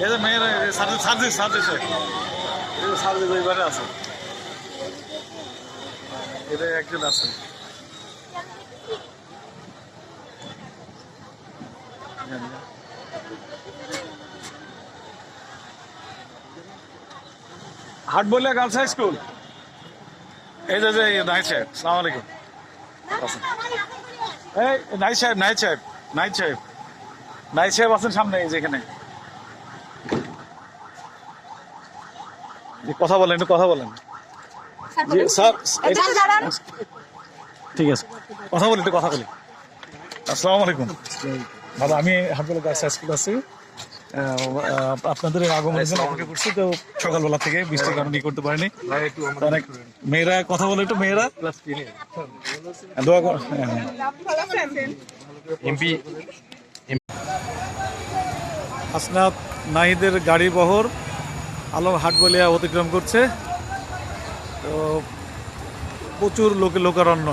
যে মেয়েরা সার্ভিস ওইবারে আছে, এটা একজন আছে। হাট বলে গার্লস হাই স্কুল, এই যে নাইট সাহেব, সালাম আলাইকুম। এই নাইট সাহেব আছেন সামনে, এই যেখানে কথা বলেন, একটু কথা বলেন। স্যার ঠিক আছে, কথা বলি, একটু কথা বলি। আসসালামু আলাইকুম দাদা, আমি হাটবলে গার্লস হাই স্কুল আছি। আপনাদের আগমনের জন্য অপেক্ষা করছি, তো সকালবেলা থেকে বৃষ্টির কারণে করতে পারিনি। অনেক মেয়েরা কথা বলে, একটু মেয়েরা দোয়া কর। হাসনাত নাহিদের গাড়ি বহর আলম হাটবলিয়া অতিক্রম করছে, তো প্রচুর লোকারণ্য।